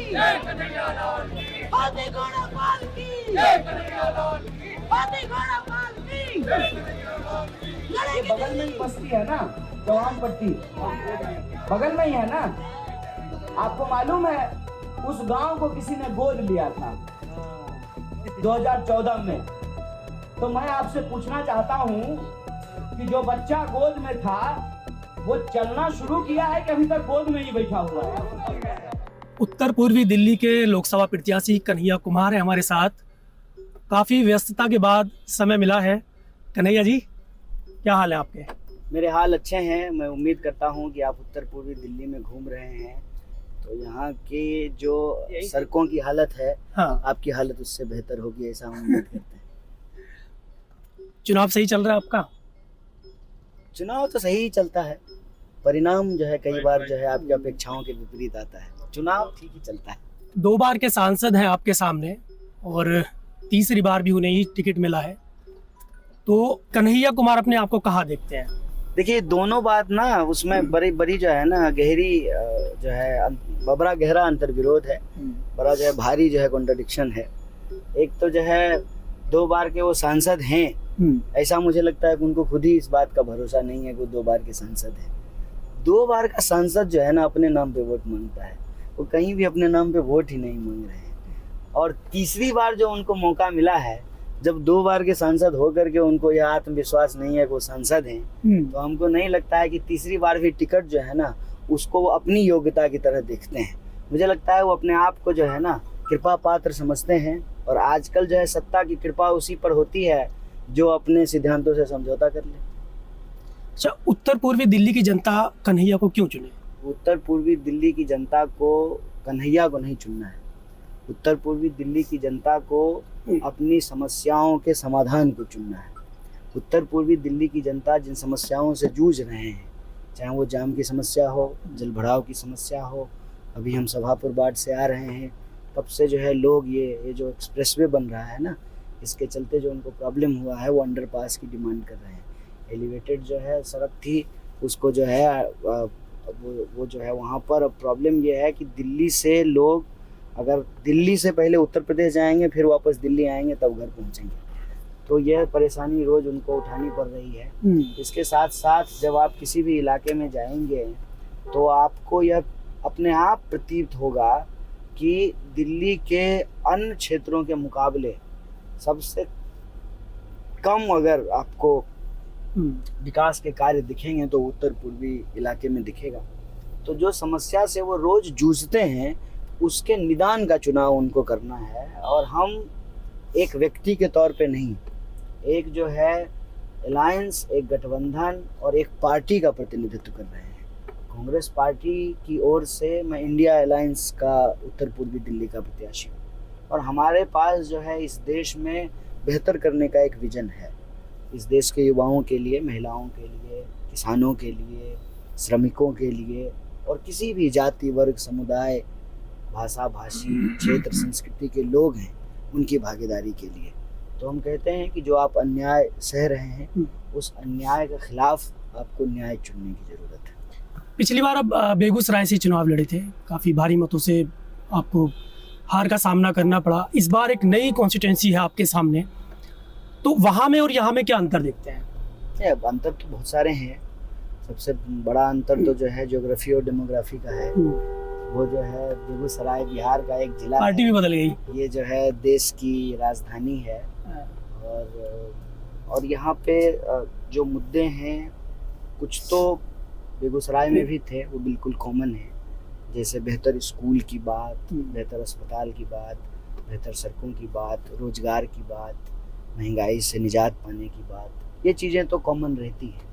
जय कन्हैया लाल की, हाथी घोड़ा पाल की, जय कन्हैया लाल की, हाथी घोड़ा पाल की, जय कन्हैया लाल की। ये बगल में ही बस्ती है ना, जवान पट्टी, बगल में ही है ना। आपको मालूम है उस गांव को किसी ने गोद लिया था 2014 में। तो मैं आपसे पूछना चाहता हूं कि जो बच्चा गोद में था वो चलना शुरू किया है कि अभी तक गोद में ही बैठा हुआ है? उत्तर पूर्वी दिल्ली के लोकसभा प्रत्याशी कन्हैया कुमार है हमारे साथ। काफ़ी व्यस्तता के बाद समय मिला है। कन्हैया जी, क्या हाल है आपके? मेरे हाल अच्छे हैं। मैं उम्मीद करता हूं कि आप उत्तर पूर्वी दिल्ली में घूम रहे हैं तो यहाँ की जो सड़कों की हालत है, हाँ, आपकी हालत उससे बेहतर होगी, ऐसा हम उम्मीद करते हैं। चुनाव सही चल रहा है आपका? चुनाव तो सही ही चलता है, परिणाम जो है कई बार जो है आपकी अपेक्षाओं के विपरीत आता है। चुनाव ठीक ही चलता है। 2 बार के सांसद हैं आपके सामने और तीसरी बार भी उन्हें ही टिकट मिला है। तो कन्हैया कुमार अपने आप को कहाँ देखते हैं? देखिए, दोनों बात ना उसमें बड़ी बड़ी जो है ना गहरी जो है बड़ा गहरा अंतर्विरोध है, बड़ा जो है भारी जो है कॉन्ट्रडिक्शन है। एक तो जो है 2 बार के वो सांसद हैं, ऐसा मुझे लगता है कि उनको खुद ही इस बात का भरोसा नहीं है कि वो 2 बार के सांसद हैं। 2 बार का सांसद जो है ना अपने नाम पे वोट मांगता है, वो कहीं भी अपने नाम पे वोट ही नहीं मांग रहे हैं। और तीसरी बार जो उनको मौका मिला है, जब 2 बार के सांसद होकर के उनको यह आत्मविश्वास नहीं है कि वो सांसद हैं, तो हमको नहीं लगता है कि तीसरी बार भी टिकट जो है ना उसको वो अपनी योग्यता की तरह देखते हैं। मुझे लगता है वो अपने आप को जो है ना कृपा पात्र समझते हैं, और आजकल जो है सत्ता की कृपा उसी पर होती है जो अपने सिद्धांतों से समझौता कर ले। अच्छा, उत्तर पूर्वी दिल्ली की जनता कन्हैया को क्यों चुने? उत्तर पूर्वी दिल्ली की जनता को कन्हैया को नहीं चुनना है। उत्तर पूर्वी दिल्ली की जनता को अपनी समस्याओं के समाधान को चुनना है। उत्तर पूर्वी दिल्ली की जनता जिन समस्याओं से जूझ रहे हैं, चाहे वो जाम की समस्या हो, जल भराव की समस्या हो, अभी हम सभापुर बाढ़ से आ रहे हैं, तब से जो है लोग ये जो एक्सप्रेसवे बन रहा है ना, इसके चलते जो उनको प्रॉब्लम हुआ है वो अंडरपास की डिमांड कर रहे हैं। एलिवेटेड जो है सड़क थी, उसको जो है वो जो है वहाँ पर प्रॉब्लम ये है कि दिल्ली से लोग अगर दिल्ली से पहले उत्तर प्रदेश जाएंगे फिर वापस दिल्ली आएंगे तब घर पहुँचेंगे, तो यह परेशानी रोज़ उनको उठानी पड़ रही है। इसके साथ साथ जब आप किसी भी इलाके में जाएंगे तो आपको यह अपने आप प्रतीत होगा कि दिल्ली के अन्य क्षेत्रों के मुकाबले सबसे कम अगर आपको विकास के कार्य दिखेंगे तो उत्तर पूर्वी इलाके में दिखेगा। तो जो समस्या से वो रोज जूझते हैं उसके निदान का चुनाव उनको करना है, और हम एक व्यक्ति के तौर पे नहीं, एक जो है अलायंस, एक गठबंधन और एक पार्टी का प्रतिनिधित्व कर रहे हैं। कांग्रेस पार्टी की ओर से मैं इंडिया अलायंस का उत्तर पूर्वी दिल्ली का प्रत्याशी हूँ, और हमारे पास जो है इस देश में बेहतर करने का एक विजन है। इस देश के युवाओं के लिए, महिलाओं के लिए, किसानों के लिए, श्रमिकों के लिए, और किसी भी जाति, वर्ग, समुदाय, भाषा, भाषी, क्षेत्र, संस्कृति के लोग हैं उनकी भागीदारी के लिए। तो हम कहते हैं कि जो आप अन्याय सह रहे हैं उस अन्याय के खिलाफ आपको न्याय चुनने की जरूरत है। पिछली बार आप बेगूसराय से चुनाव लड़े थे, काफ़ी भारी मतों से आपको हार का सामना करना पड़ा। इस बार एक नई कॉन्स्टिट्यूंसी है आपके सामने, तो वहाँ में और यहाँ में क्या अंतर देखते हैं? अंतर तो बहुत सारे हैं। सबसे बड़ा अंतर तो जो है ज्योग्राफी और डेमोग्राफी का है। वो जो है बेगूसराय बिहार का एक जिला पार्टी भी बदल गई। ये जो है देश की राजधानी है, और यहाँ पे जो मुद्दे हैं कुछ तो बेगूसराय में भी थे, वो बिल्कुल कॉमन है, जैसे बेहतर स्कूल की बात, बेहतर अस्पताल की बात, बेहतर सड़कों की बात, रोजगार की बात, महंगाई से निजात पाने की बात। ये चीज़ें तो कॉमन रहती हैं।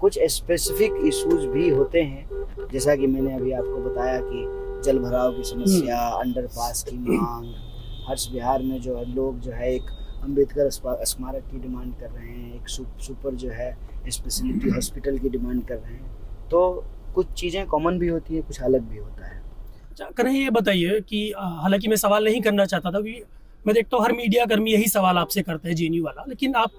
कुछ स्पेसिफिक इश्यूज भी होते हैं, जैसा कि मैंने अभी आपको बताया कि जल भराव की समस्या, अंडरपास की मांग, हर्ष बिहार में जो है लोग जो है एक अम्बेडकर स्मारक की डिमांड कर रहे हैं, एक सुपर जो है स्पेशलिटी हॉस्पिटल की डिमांड कर रहे हैं। तो कुछ चीज़ें कॉमन भी होती हैं, कुछ अलग भी होता है। अच्छा, कन्हैया ये बताइए कि हालांकि मैं सवाल नहीं करना चाहता था, क्योंकि मैं देखता हूँ हर मीडिया कर्मी यही सवाल आपसे करता है, जेएनयू वाला, लेकिन आप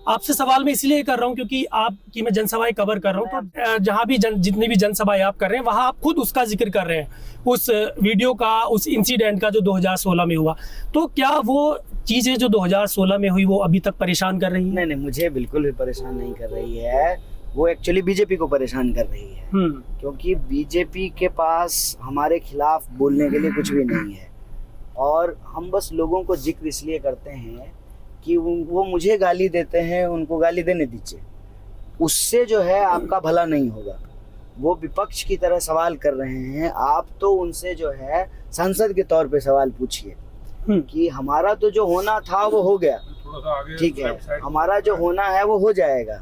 आपसे सवाल मैं इसलिए कर रहा हूँ क्योंकि आपकी मैं जनसभाएं कवर कर रहा हूँ, तो जहाँ भी जितनी भी जनसभाएं आप कर रहे हैं वहाँ आप खुद उसका जिक्र कर रहे हैं, उस वीडियो का, उस इंसिडेंट का जो 2016 में हुआ। तो क्या वो चीज़ें जो 2016 में हुई वो अभी तक परेशान कर रही हैं? नहीं, मुझे बिल्कुल भी परेशान नहीं कर रही है, वो एक्चुअली बीजेपी को परेशान कर रही है। क्योंकि बीजेपी के पास हमारे खिलाफ बोलने के लिए कुछ भी नहीं है, और हम बस लोगों को जिक्र इसलिए करते हैं कि वो मुझे गाली देते हैं, उनको गाली देने दीजिए, उससे जो है आपका भला नहीं होगा। वो विपक्ष की तरह सवाल कर रहे हैं, आप तो उनसे जो है सांसद के तौर पे सवाल पूछिए कि हमारा तो जो होना था वो हो गया, ठीक है, हमारा जो होना है वो हो जाएगा,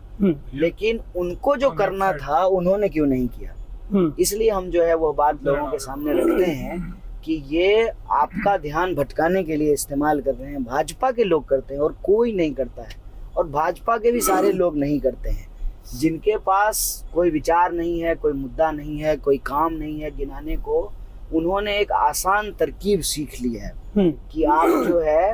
लेकिन उनको जो करना था उन्होंने क्यों नहीं किया। इसलिए हम जो है वो बात लोगों के सामने रखते हैं कि ये आपका ध्यान भटकाने के लिए इस्तेमाल कर रहे हैं। भाजपा के लोग करते हैं और कोई नहीं करता है, और भाजपा के भी सारे लोग नहीं करते हैं। जिनके पास कोई विचार नहीं है, कोई मुद्दा नहीं है, कोई काम नहीं है गिनाने को, उन्होंने एक आसान तरकीब सीख ली है कि आप जो है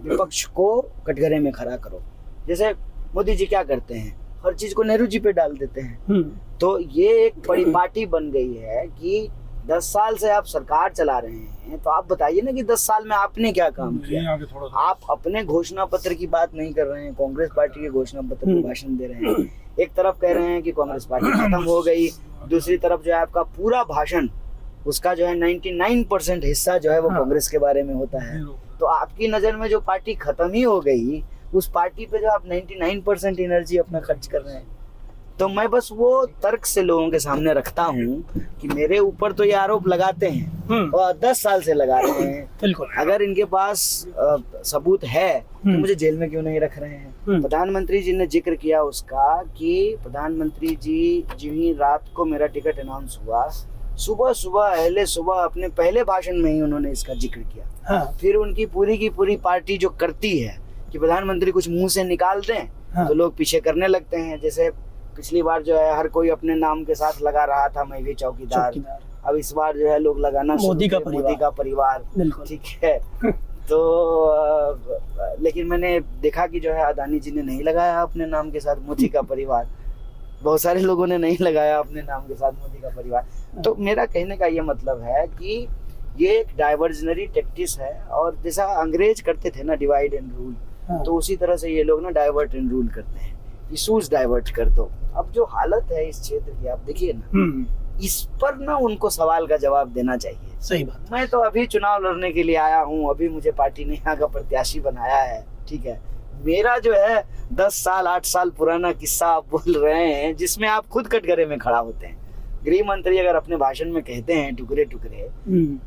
विपक्ष को कटघरे में खड़ा करो। जैसे मोदी जी क्या करते हैं, हर चीज को नेहरू जी पे डाल देते हैं। तो ये एक परिपाटी बन गई है कि 10 साल से आप सरकार चला रहे हैं, तो आप बताइए ना कि 10 साल में आपने क्या काम किया। आप अपने घोषणा पत्र की बात नहीं कर रहे हैं, कांग्रेस पार्टी के घोषणा पत्र में भाषण दे रहे हैं। एक तरफ कह रहे हैं कि कांग्रेस पार्टी खत्म हो गई, दूसरी तरफ जो है आपका पूरा भाषण, उसका जो है 99% हिस्सा जो है वो कांग्रेस के बारे में होता है। तो आपकी नजर में जो पार्टी खत्म ही हो गई, उस पार्टी पे जो आप 99% एनर्जी अपना खर्च कर रहे हैं। तो मैं बस वो तर्क से लोगों के सामने रखता हूँ कि मेरे ऊपर तो ये आरोप लगाते हैं और 10 साल से लगा रहे हैं। बिल्कुल, अगर इनके पास सबूत है तो मुझे जेल में क्यों नहीं रख रहे हैं। प्रधानमंत्री जी ने जिक्र किया उसका कि प्रधानमंत्री जी जो ही रात को मेरा टिकट अनाउंस हुआ, सुबह अहले सुबह अपने पहले भाषण में ही उन्होंने इसका जिक्र किया। फिर उनकी पूरी की पूरी पार्टी जो करती है कि प्रधानमंत्री कुछ मुंह से निकाल दें तो लोग पीछे करने लगते हैं। जैसे पिछली बार जो है हर कोई अपने नाम के साथ लगा रहा था मैं भी चौकीदार, अब इस बार जो है लोग लगाना मोदी का परिवार, ठीक है। तो लेकिन मैंने देखा कि जो है अदानी जी ने नहीं लगाया अपने नाम के साथ मोदी का परिवार, बहुत सारे लोगों ने नहीं लगाया अपने नाम के साथ मोदी का परिवार। तो मेरा कहने का ये मतलब है कि ये एक डाइवर्जनरी टैक्टिस है, और जैसा अंग्रेज करते थे ना डिवाइड एंड रूल, तो उसी तरह से ये लोग ना डाइवर्ट एंड रूल करते हैं, इशूज डाइवर्ट कर दो। अब जो हालत है इस क्षेत्र की आप देखिए ना, इस पर ना उनको सवाल का जवाब देना चाहिए। सही बात। मैं तो अभी चुनाव लड़ने के लिए आया हूँ, अभी मुझे पार्टी ने यहाँ का प्रत्याशी बनाया है, ठीक है। मेरा जो है 10 साल 8 साल पुराना किस्सा आप बोल रहे हैं, जिसमें आप खुद कटघरे में खड़ा होते हैं। गृह मंत्री अगर अपने भाषण में कहते हैं टुकड़े टुकड़े,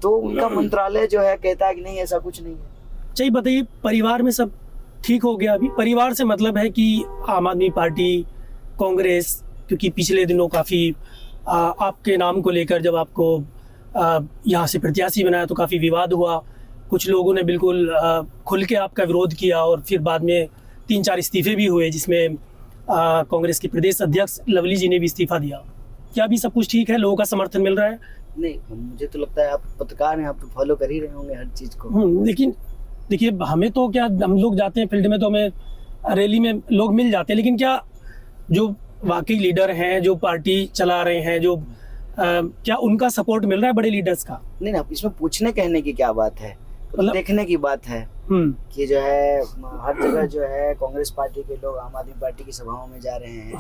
तो उनका मंत्रालय जो है कहता है कि नहीं ऐसा कुछ नहीं है। चाहिए बताइए, परिवार में सब ठीक हो गया? अभी परिवार से मतलब है कि आम आदमी पार्टी, कांग्रेस, क्योंकि पिछले दिनों काफ़ी आपके नाम को लेकर जब आपको यहाँ से प्रत्याशी बनाया तो काफ़ी विवाद हुआ। कुछ लोगों ने बिल्कुल खुल के आपका विरोध किया, और फिर बाद में 3-4 इस्तीफे भी हुए, जिसमें कांग्रेस के प्रदेश अध्यक्ष लवली जी ने भी इस्तीफा दिया। क्या अभी सब कुछ ठीक है? लोगों का समर्थन मिल रहा है? नहीं, मुझे तो लगता है आप पत्रकार हैं, आप तो फॉलो कर ही रहे होंगे हर चीज़ को। लेकिन देखिए, हमें तो क्या, हम लोग जाते हैं फील्ड में तो हमें रैली में लोग मिल जाते हैं, लेकिन क्या जो वाकई लीडर हैं, जो पार्टी चला रहे हैं, जो क्या उनका सपोर्ट मिल रहा है बड़े लीडर्स का? नहीं, इसमें पूछने कहने की क्या बात है, मतलब देखने की बात है कि जो है हर जगह जो है कांग्रेस पार्टी के लोग आम आदमी पार्टी की सभाओं में जा रहे हैं,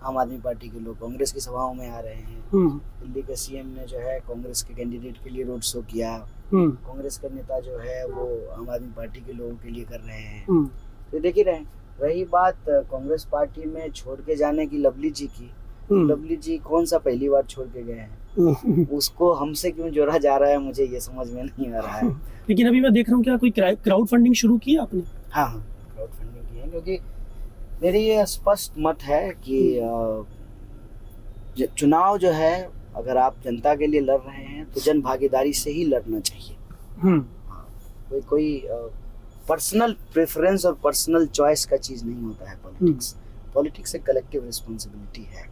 आम आदमी पार्टी के लोग कांग्रेस की सभाओं में आ रहे हैं। दिल्ली के सीएम ने जो है कांग्रेस के कैंडिडेट के लिए रोड शो किया, कांग्रेस का नेता जो है वो आम आदमी पार्टी के लोगों के लिए कर रहे हैं। तो देख ही रहे। रही बात कांग्रेस पार्टी में छोड़ के जाने की लवली जी की, लवली जी कौन सा पहली बार छोड़ के गए हैं, उसको हमसे क्यों जोड़ा जा रहा है, मुझे ये समझ में नहीं आ रहा है। लेकिन अभी मैं देख रहा हूँ क्या कोई क्राउड फंडिंग शुरू की है आपने? हाँ, क्राउड फंडिंग की है, क्योंकि मेरी ये स्पष्ट मत है कि चुनाव जो है अगर आप जनता के लिए लड़ रहे हैं तो जन भागीदारी से ही लड़ना चाहिए। कोई पर्सनल प्रेफरेंस और पर्सनल चॉइस का चीज़ नहीं होता है पॉलिटिक्स एक कलेक्टिव रिस्पॉन्सिबिलिटी है,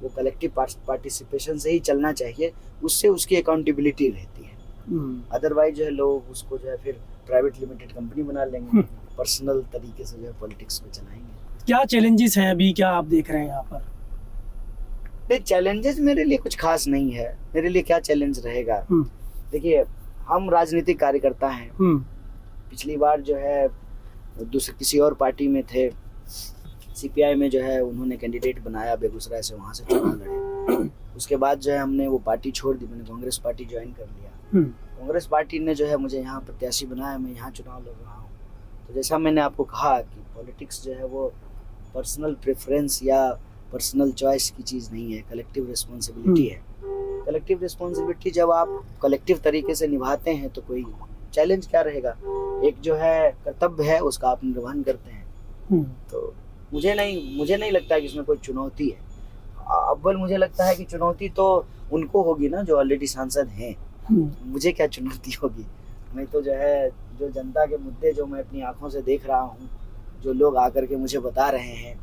वो कलेक्टिव पार्टिसिपेशन से ही चलना चाहिए, उससे उसकी अकाउंटेबिलिटी रहती है। अदरवाइज जो है लोग उसको जो है फिर प्राइवेट लिमिटेड कंपनी बना लेंगे, पर्सनल तरीके से जो है पॉलिटिक्स को चलाएंगे। क्या चैलेंजेस हैं अभी, क्या आप देख रहे हैं यहाँ पर? नहीं, चैलेंजेस मेरे लिए कुछ खास नहीं है। मेरे लिए क्या चैलेंज रहेगा? देखिए, हम राजनीतिक कार्यकर्ता हैं। पिछली बार जो है दूसरे किसी और पार्टी में थे, सीपीआई में जो है उन्होंने कैंडिडेट बनाया बेगूसराय से, वहाँ से चुनाव लड़े। उसके बाद जो है हमने वो पार्टी छोड़ दी, मैंने कांग्रेस पार्टी ज्वाइन कर लिया। कांग्रेस पार्टी ने जो है मुझे यहाँ प्रत्याशी बनाया, मैं यहाँ चुनाव लड़ रहा हूँ। तो जैसा मैंने आपको कहा कि पॉलिटिक्स जो है वो पर्सनल प्रेफरेंस या पर्सनल चॉइस की चीज़ नहीं है, कलेक्टिव रिस्पॉन्सिबिलिटी है। कलेक्टिव रिस्पॉन्सिबिलिटी जब आप कलेक्टिव तरीके से निभाते हैं तो कोई चैलेंज क्या रहेगा? एक जो है कर्तव्य है उसका आप निर्वहन करते हैं। तो मुझे नहीं लगता कि इसमें कोई चुनौती है। अव्वल मुझे लगता है कि चुनौती तो उनको होगी ना जो ऑलरेडी सांसद हैं। मुझे क्या चुनौती होगी? मैं तो जो है जो जनता के मुद्दे जो मैं अपनी आंखों से देख रहा हूँ, जो लोग आकर के मुझे बता रहे हैं,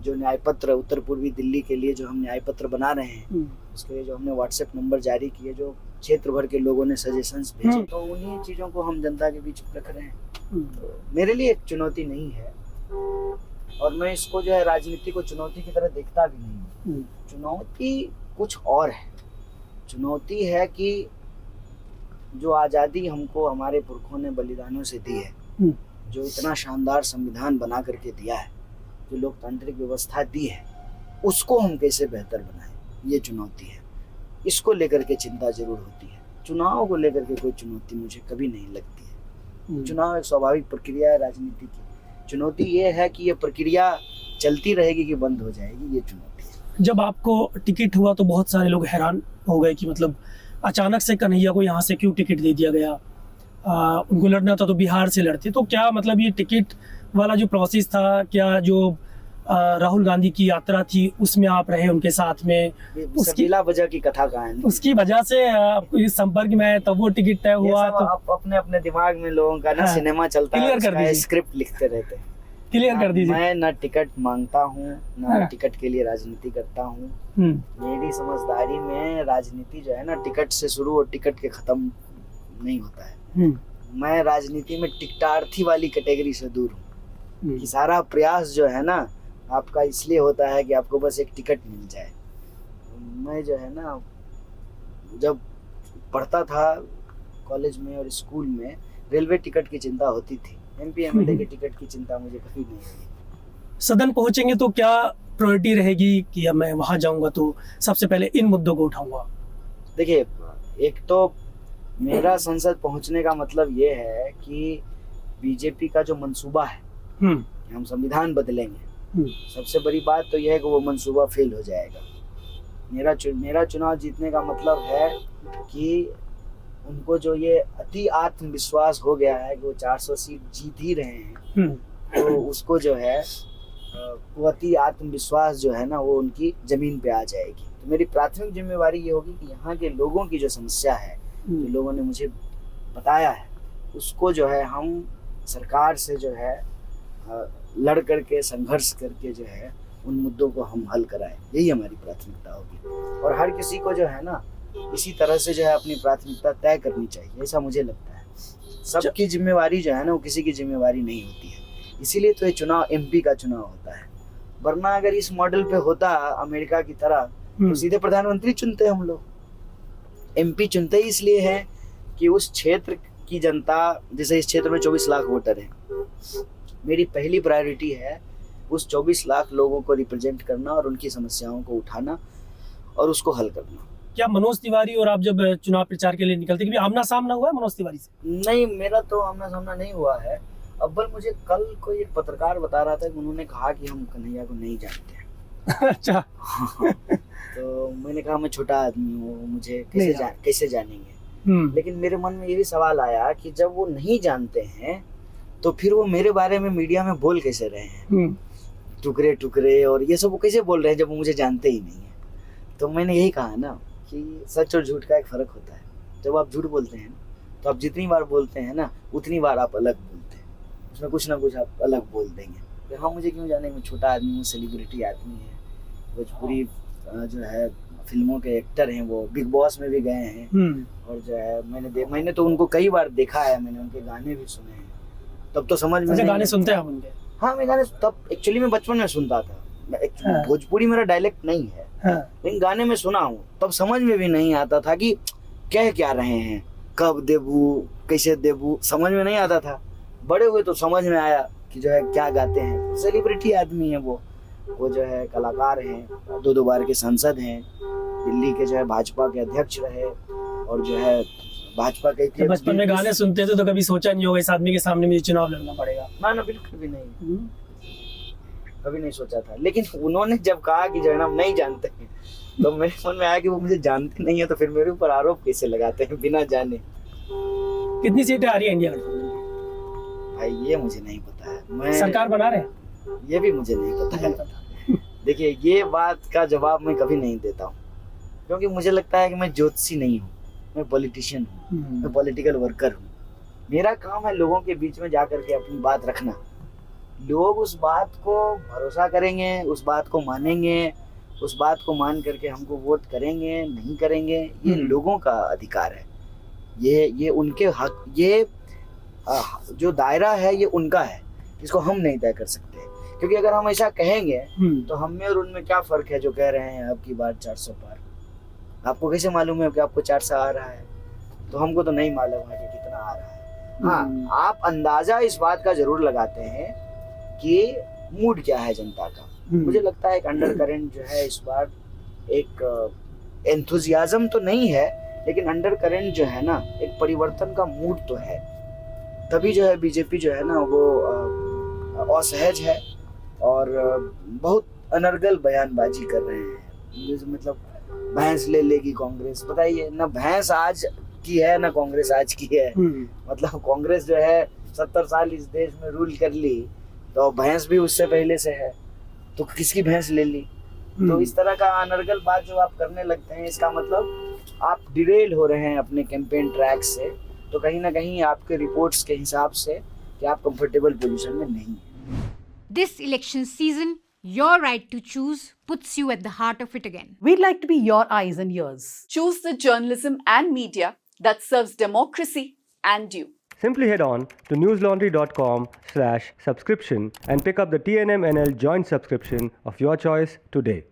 जो न्याय पत्र उत्तर पूर्वी दिल्ली के लिए जो हम न्याय पत्र बना रहे हैं, उसके लिए जो हमने व्हाट्सएप नंबर जारी किए, जो क्षेत्र भर के लोगों ने सजेशंस भेजे, तो उन्हीं चीज़ों को हम जनता के बीच रख रहे हैं। तो मेरे लिए एक चुनौती नहीं है, और मैं इसको जो है राजनीति को चुनौती की तरह देखता भी नहीं। चुनौती कुछ और है। चुनौती है कि जो आज़ादी हमको हमारे पुरखों ने बलिदानों से दी है, जो इतना शानदार संविधान बना करके दिया है, जो लोकतांत्रिक व्यवस्था दी है, उसको हम कैसे बेहतर बनाएं, ये चुनौती है। इसको लेकर के चिंता जरूर होती है। चुनाव को लेकर के कोई चुनौती मुझे कभी नहीं लगती है। चुनाव एक स्वाभाविक प्रक्रिया है राजनीति की। चुनौती ये है कि ये प्रक्रिया चलती रहेगी कि बंद हो जाएगी, ये चुनौती है। जब आपको टिकट हुआ तो बहुत सारे लोग हैरान हो गए कि मतलब अचानक से कन्हैया को यहाँ से क्यों टिकट दे दिया गया? उनको लड़ना था तो बिहार से लड़ते। तो क्या मतलब ये टिकट वाला जो प्रोसेस था, क्या जो राहुल गांधी की यात्रा थी उसमें आप रहे उनके साथ में, उसकी वजह की कथा कहानी, उसकी वजह से आपको इस संपर्क में आए तब वो टिकट तय हुआ? तो आप अपने दिमाग में लोगों का ना सिनेमा चलता है, उसका स्क्रिप्ट लिखते रहते हैं। क्लियर कर दीजिए। मैं ना टिकट मांगता हूँ, ना टिकट के लिए राजनीति करता हूँ। मेरी समझदारी में राजनीति जो है ना टिकट से शुरू और टिकट के खत्म नहीं होता है। मैं राजनीति में टिकटार्थी वाली कैटेगरी से दूर हूँ कि सारा प्रयास जो है ना आपका इसलिए होता है कि आपको बस एक टिकट मिल जाए। मैं जो है ना जब पढ़ता था कॉलेज में और स्कूल में, रेलवे टिकट की चिंता होती थी, एमपी एमएलए के टिकट की चिंता मुझे कभी नहीं हुई। सदन पहुंचेंगे तो क्या प्रायोरिटी रहेगी कि मैं वहां जाऊंगा तो सबसे पहले इन मुद्दों को उठाऊंगा? देखिए, एक तो मेरा संसद पहुंचने का मतलब ये है कि बीजेपी का जो मंसूबा है हम संविधान बदलेंगे, सबसे बड़ी बात तो यह है कि वो मंसूबा फेल हो जाएगा। मेरा चुनाव जीतने का मतलब है कि उनको जो ये अति आत्मविश्वास हो गया है कि वो 400 सीट जीत ही रहे हैं, तो उसको जो है वो अति आत्मविश्वास जो है ना वो उनकी जमीन पे आ जाएगी। तो मेरी प्राथमिक जिम्मेवारी ये होगी कि यहाँ के लोगों की जो समस्या है, जो लोगों ने मुझे बताया है, उसको जो है हम सरकार से जो है लड़ करके संघर्ष करके जो है उन मुद्दों को हम हल कराएं। यही हमारी प्राथमिकता होगी, और हर किसी को जो है ना इसी तरह से जो है अपनी प्राथमिकता तय करनी चाहिए, ऐसा मुझे लगता है। सबकी जिम्मेवारी जो है ना वो किसी की जिम्मेवारी नहीं होती है, इसीलिए तो ये चुनाव एमपी का चुनाव होता है। वरना अगर इस मॉडल पे होता अमेरिका की तरह तो सीधे प्रधानमंत्री चुनते हम लोग। एमपी चुनते ही इसलिए है कि उस क्षेत्र की जनता, जैसे इस क्षेत्र में 24 लाख वोटर हैं, मेरी पहली प्रायोरिटी है उस 24 लाख लोगों को रिप्रेजेंट करना और उनकी समस्याओं को उठाना और उसको हल करना। क्या मनोज तिवारी और आप जब चुनाव प्रचार के लिए निकलते कभी आमना सामना हुआ है मनोज तिवारी से? नहीं, मेरा तो आमना सामना नहीं हुआ है। अव्वल मुझे कल कोई एक पत्रकार बता रहा था कि उन्होंने कहा कि हम कन्हैया को नहीं जानते हैं। अच्छा। तो मैंने कहा मैं छोटा आदमी हूँ, मुझे कैसे जानेंगे। लेकिन मेरे मन में ये भी सवाल आया कि जब वो नहीं जानते हैं तो फिर वो मेरे बारे में मीडिया में बोल कैसे रहे हैं, टुकड़े टुकड़े और ये सब वो कैसे बोल रहे हैं जब वो मुझे जानते ही नहीं है। तो मैंने यही कहा ना कि सच और झूठ का एक फर्क होता है। जब आप झूठ बोलते हैं तो आप जितनी बार बोलते हैं ना उतनी बार आप अलग बोलते हैं, उसमें कुछ ना कुछ आप अलग बोल देंगे। तो हाँ, मुझे क्यों जाने, मैं छोटा आदमी हूँ, सेलिब्रिटी आदमी है, भोजपुरी जो है फिल्मों के एक्टर हैं, वो बिग बॉस में भी गए हैं, और जो है मैंने तो उनको कई बार देखा है, मैंने उनके गाने भी सुने हैं। तब तो समझ में गाने सुनते हैं आप उनके? हाँ मैं गाने तब एक्चुअली मैं बचपन में सुनता था। हाँ। भोजपुरी मेरा डायलेक्ट नहीं है, हाँ, लेकिन गाने में सुना हूँ, तब समझ में भी नहीं आता था कि कह क्या रहे हैं, कब देबू, कैसे देबू, समझ में नहीं आता था। बड़े हुए तो समझ में आया कि जो है क्या गाते हैं। सेलिब्रिटी आदमी है वो जो है कलाकार हैं, 2 बार के सांसद हैं, दिल्ली के जो है भाजपा के अध्यक्ष रहे, और जो है भाजपा के जब बचपन में गाने सुनते थे तो कभी सोचा नहीं होगा इस आदमी के सामने मुझे चुनाव लड़ना पड़ेगा? ना बिल्कुल भी नहीं, कभी नहीं सोचा था। लेकिन उन्होंने जब कहा कि जो है ना हम नहीं जानते हैं, तो मेरे मन में आया कि वो मुझे जानते नहीं है तो फिर मेरे ऊपर आरोप कैसे लगाते हैं बिना जाने। कितनी सीटें आ रही है इंडिया गठबंधन भाई ये मुझे नहीं पता है, की? मैं सरकार बना रहे हैं? ये भी मुझे नहीं पता है। देखिए ये बात का जवाब मैं कभी नहीं देता हूँ, क्योंकि मुझे लगता है कि मैं ज्योतिषी नहीं हूँ, मैं पॉलिटिशियन हूँ, मैं पॉलिटिकल वर्कर हूँ। मेरा काम है लोगों के बीच में जाकर के अपनी बात रखना। लोग उस बात को भरोसा करेंगे, उस बात को मानेंगे, उस बात को मान करके हमको वोट करेंगे नहीं करेंगे, ये लोगों का अधिकार है। ये उनके हक, ये जो दायरा है ये उनका है, इसको हम नहीं तय कर सकते। क्योंकि अगर हम ऐसा कहेंगे तो हम में और उनमें क्या फर्क है जो कह रहे हैं अब की बार 400 पार। आपको कैसे मालूम है कि आपको 400 आ रहा है? तो हमको तो नहीं मालूम है कि कितना आ रहा है। हाँ, आप अंदाजा इस बात का जरूर लगाते हैं कि मूड क्या है जनता का। मुझे लगता है एक अंडर करेंट जो है इस बार, एक एंथुजियाज्म तो नहीं है, लेकिन अंडर करेंट जो है ना एक परिवर्तन का मूड तो है। तभी जो है बीजेपी जो है ना वो असहज है और बहुत अनर्गल बयानबाजी कर रहे हैं। मतलब भैंस ले लेगी कांग्रेस, बताइए ना, भैंस आज की है ना कांग्रेस आज की है। मतलब कांग्रेस जो है 70 साल इस देश में रूल कर ली, तो भैंस भी उससे पहले से है, तो किसकी भैंस ले ली? तो इस तरह का अनर्गल बात जो आप करने लगते हैं, इसका मतलब आप डिरेल हो रहे हैं अपने कैंपेन ट्रैक से। तो कहीं ना कहीं आपके रिपोर्ट्स के हिसाब से कि आप कंफर्टेबल पोजीशन में नहीं हैं। This election season, your right to choose puts you at the heart of it again. We'd like to be your eyes and ears. Choose the journalism and media that serves democracy and you. Simply head on to newslaundry.com/subscription and pick up the TNMNL joint subscription of your choice today.